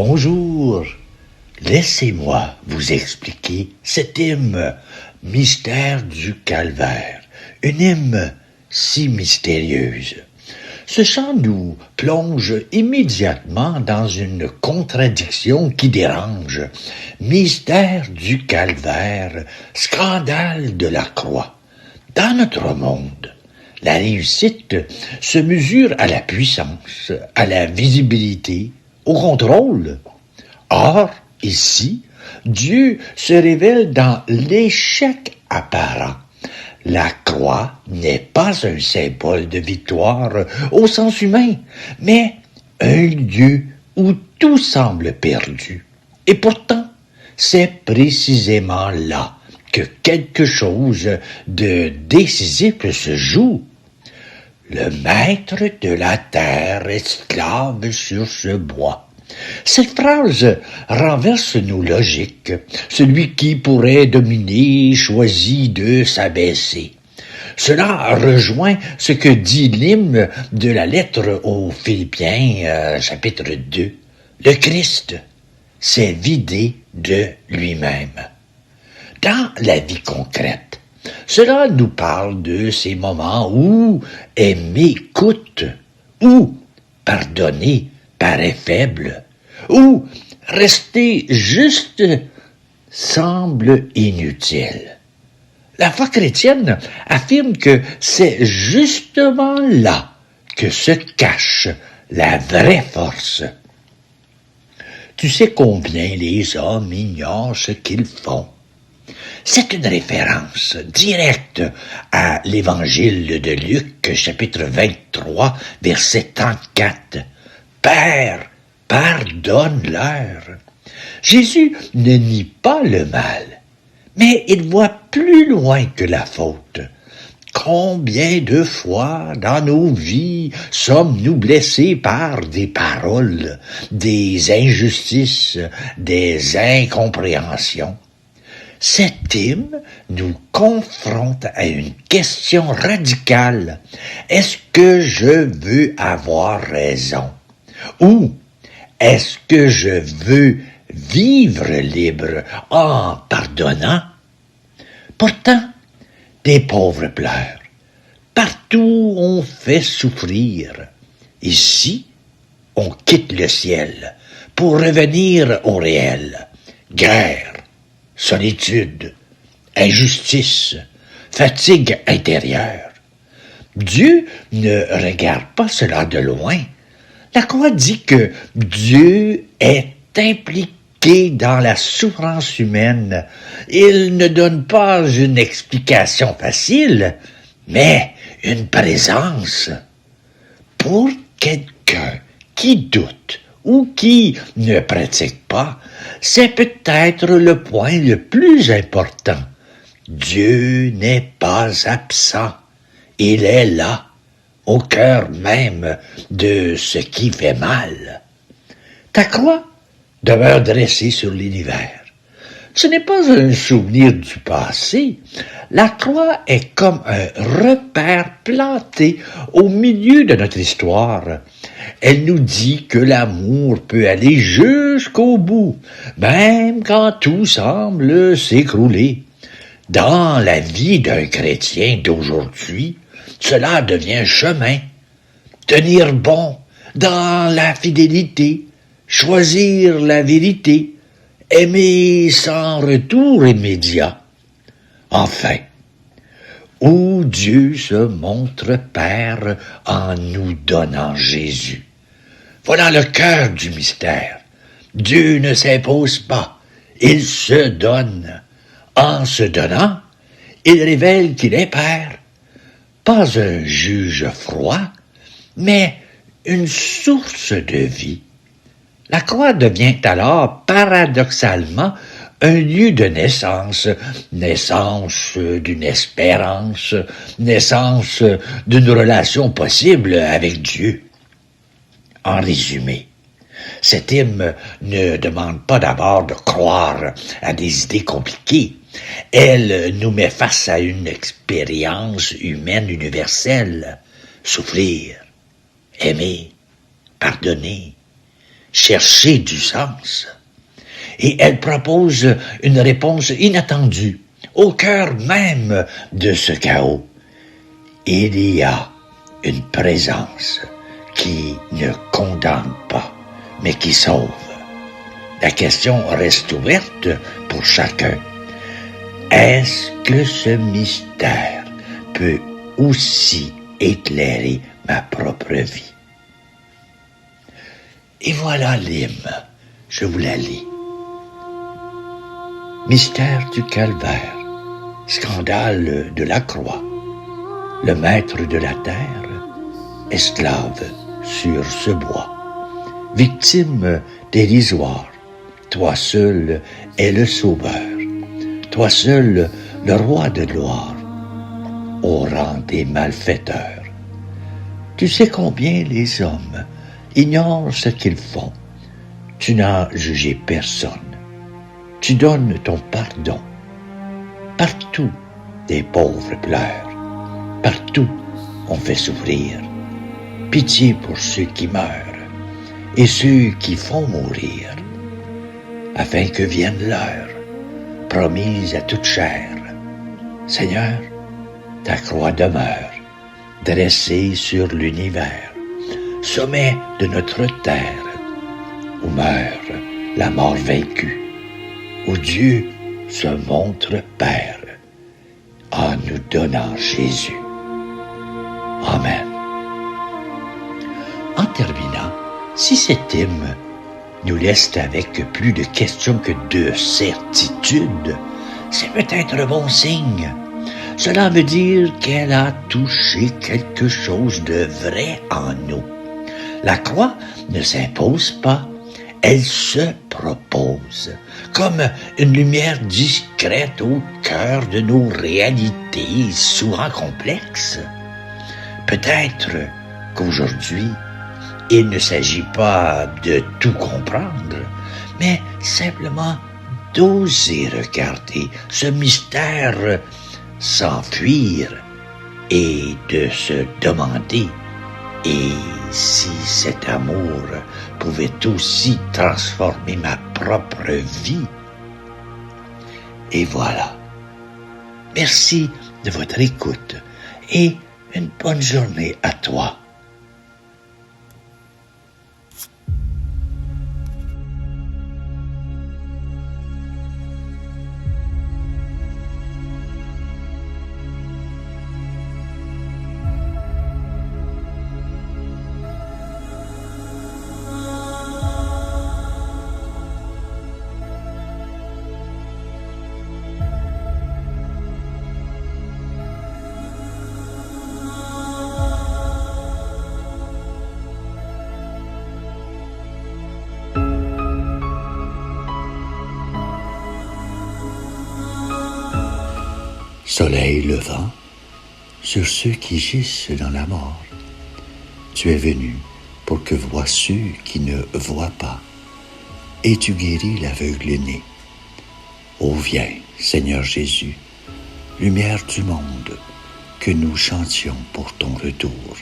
Bonjour, laissez-moi vous expliquer cet hymne Mystère du Calvaire, une hymne si mystérieuse. Ce chant nous plonge immédiatement dans une contradiction qui dérange. Mystère du Calvaire, scandale de la croix. Dans notre monde, la réussite se mesure à la puissance, à la visibilité, au contrôle. Or, ici, Dieu se révèle dans l'échec apparent. La croix n'est pas un symbole de victoire au sens humain, mais un lieu où tout semble perdu. Et pourtant, c'est précisément là que quelque chose de décisif se joue. Le maître de la terre esclave sur ce bois. Cette phrase renverse nos logiques. Celui qui pourrait dominer choisit de s'abaisser. Cela rejoint ce que dit l'hymne de la lettre aux Philippiens, chapitre 2. Le Christ s'est vidé de lui-même. Dans la vie concrète, cela nous parle de ces moments où aimer coûte, où pardonner paraît faible, où rester juste semble inutile. La foi chrétienne affirme que c'est justement là que se cache la vraie force. Tu sais combien les hommes ignorent ce qu'ils font. C'est une référence directe à l'Évangile de Luc, chapitre 23, verset 34. Père, pardonne-leur. Jésus ne nie pas le mal, mais il voit plus loin que la faute. Combien de fois dans nos vies sommes-nous blessés par des paroles, des injustices, des incompréhensions? Cet hymne nous confronte à une question radicale. Est-ce que je veux avoir raison? Ou est-ce que je veux vivre libre en pardonnant? Pourtant, des pauvres pleurent. Partout on fait souffrir. Ici, on quitte le ciel pour revenir au réel. Guerre, solitude, injustice, fatigue intérieure. Dieu ne regarde pas cela de loin. La croix dit que Dieu est impliqué dans la souffrance humaine. Il ne donne pas une explication facile, mais une présence. Pour quelqu'un qui doute ou qui ne pratique pas, c'est peut-être le point le plus important. Dieu n'est pas absent. Il est là, au cœur même de ce qui fait mal. Ta croix demeure dressée sur l'univers. Ce n'est pas un souvenir du passé. La croix est comme un repère planté au milieu de notre histoire. Elle nous dit que l'amour peut aller jusqu'au bout, même quand tout semble s'écrouler. Dans la vie d'un chrétien d'aujourd'hui, cela devient chemin. Tenir bon dans la fidélité, choisir la vérité, aimer sans retour immédiat. Enfin, où Dieu se montre Père en nous donnant Jésus. Voilà le cœur du mystère. Dieu ne s'impose pas, il se donne. En se donnant, il révèle qu'il est Père. Pas un juge froid, mais une source de vie. La croix devient alors paradoxalement un lieu de naissance, naissance d'une espérance, naissance d'une relation possible avec Dieu. En résumé, cet hymne ne demande pas d'abord de croire à des idées compliquées. Elle nous met face à une expérience humaine universelle. Souffrir, aimer, pardonner, chercher du sens. Et elle propose une réponse inattendue, au cœur même de ce chaos. Il y a une présence qui ne condamne pas, mais qui sauve. La question reste ouverte pour chacun. Est-ce que ce mystère peut aussi éclairer ma propre vie? Et voilà l'hymne, je vous la lis. Mystère du calvaire, scandale de la croix, le maître de la terre, esclave sur ce bois, victime dérisoire, toi seul es le sauveur, toi seul le roi de gloire, au rang des malfaiteurs. Tu sais combien les hommes ignorent ce qu'ils font. Tu n'as jugé personne. Tu donnes ton pardon. Partout, des pauvres pleurent. Partout, on fait souffrir. Pitié pour ceux qui meurent et ceux qui font mourir, afin que vienne l'heure promise à toute chair. Seigneur, ta croix demeure, dressée sur l'univers, sommet de notre terre, où meurt la mort vaincue, où Dieu se montre Père, en nous donnant Jésus. Amen. En terminant, si cet hymne nous laisse avec plus de questions que de certitudes, c'est peut-être un bon signe. Cela veut dire qu'elle a touché quelque chose de vrai en nous. La croix ne s'impose pas, elle se propose, comme une lumière discrète au cœur de nos réalités souvent complexes. Peut-être qu'aujourd'hui, il ne s'agit pas de tout comprendre, mais simplement d'oser regarder ce mystère s'enfuir et de se demander et si cet amour pouvait aussi transformer ma propre vie. Et voilà. Merci de votre écoute et une bonne journée à toi. Soleil levant sur ceux qui gisent dans la mort, tu es venu pour que voient ceux qui ne voient pas, et tu guéris l'aveugle-né. Ô viens, Seigneur Jésus, lumière du monde, que nous chantions pour ton retour.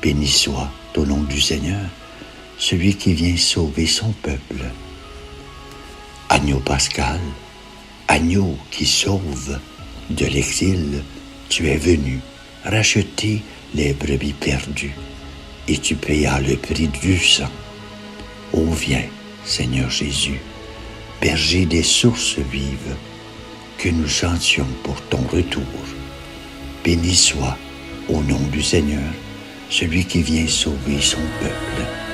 Béni soit, au nom du Seigneur, celui qui vient sauver son peuple. Agneau pascal, agneau qui sauve, de l'exil, tu es venu racheter les brebis perdues, et tu payas le prix du sang. Ô viens, Seigneur Jésus, berger des sources vives, que nous chantions pour ton retour. Béni soit, au nom du Seigneur, celui qui vient sauver son peuple.